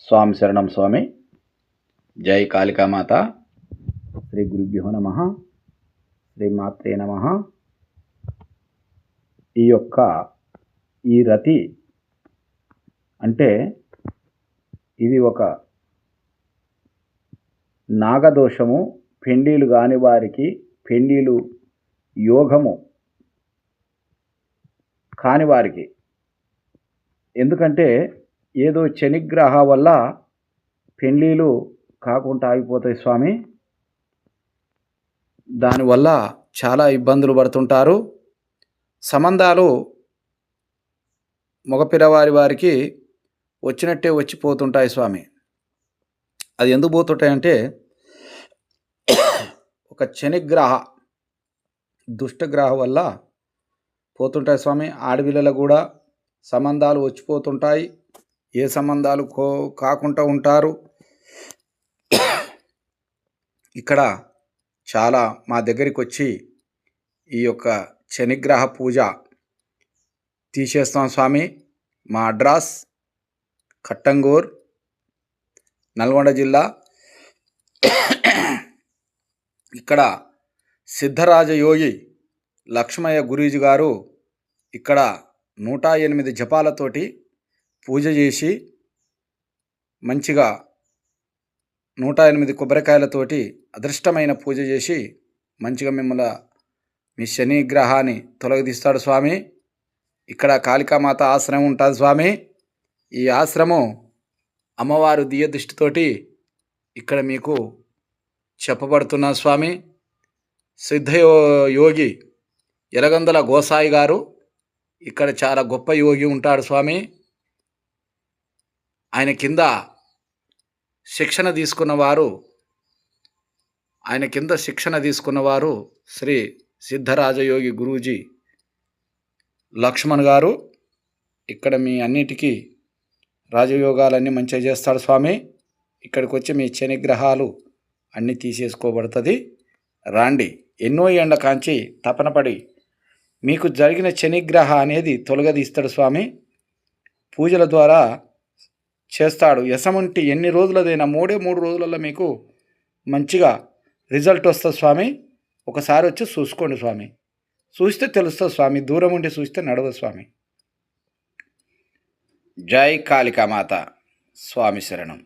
స్వామి శరణం స్వామి. జై కాళికామాత. శ్రీ గురుభ్యో నమ. శ్రీ మాత్రే నమ. ఈ రతి అంటే ఇది ఒక నాగదోషము, పెండీలు కాని వారికి, పెండీలు యోగము కాని వారికి. ఎందుకంటే ఏదో శనిగ్రహ వల్ల పెండ్లీలు కాకుండా ఆగిపోతాయి స్వామి. దానివల్ల చాలా ఇబ్బందులు పడుతుంటారు. సంబంధాలు మగపిల్లవారి వారికి వచ్చినట్టే వచ్చిపోతుంటాయి స్వామి. అది ఎందుకు పోతుంటాయంటే ఒక శనిగ్రహ దుష్టగ్రహ వల్ల పోతుంటాయి స్వామి. ఆడపిల్లలకు కూడా సంబంధాలు వచ్చిపోతుంటాయి. ఏ సంబంధాలు కాకుండా ఉంటారు. ఇక్కడ చాలా మా దగ్గరికి వచ్చి ఈ యొక్క శనిగ్రహ పూజ తీసేస్తాం స్వామి. మా అడ్రస్ కట్టంగూర్, నల్గొండ జిల్లా. ఇక్కడ సిద్ధరాజ యోగి లక్ష్మయ్య గురూజీ గారు ఇక్కడ 108 జపాలతోటి పూజ చేసి, మంచిగా 108 కొబ్బరికాయలతోటి అదృష్టమైన పూజ చేసి మంచిగా మిమ్మల్ని మీ శని గ్రహాన్ని తొలగిస్తాడు స్వామి. ఇక్కడ కాళికామాత ఆశ్రమం ఉంటుంది స్వామి. ఈ ఆశ్రమం అమ్మవారు దివ్య దృష్టితోటి ఇక్కడ మీకు చెప్పబడుతున్నా స్వామి. సిద్ధ యోగి ఎలగందల గోసాయి గారు ఇక్కడ చాలా గొప్ప యోగి ఉంటాడు స్వామి. ఆయన కింద శిక్షణ తీసుకున్నవారు శ్రీ సిద్ధరాజయోగి గురూజీ లక్ష్మణ్ గారు. ఇక్కడ మీ అన్నిటికీ రాజయోగాలన్నీ మంచిగా చేస్తాడు స్వామి. ఇక్కడికి వచ్చి మీ శనిగ్రహాలు అన్నీ తీసేసుకోబడుతుంది. రాండి. ఎన్నో ఎండ కాంచి తపనపడి మీకు జరిగిన శనిగ్రహ అనేది తొలగదీస్తాడు స్వామి. పూజల ద్వారా చేస్తాడు. యసముంటి ఎన్ని రోజులదైనా 3 రోజులలో మీకు మంచిగా రిజల్ట్ వస్తుంది స్వామి. ఒకసారి వచ్చి చూసుకోండి స్వామి. చూస్తే తెలుస్తుంది స్వామి. దూరం ఉండి చూస్తే నడవదు స్వామి. జై కాళికామాత. స్వామి శరణం.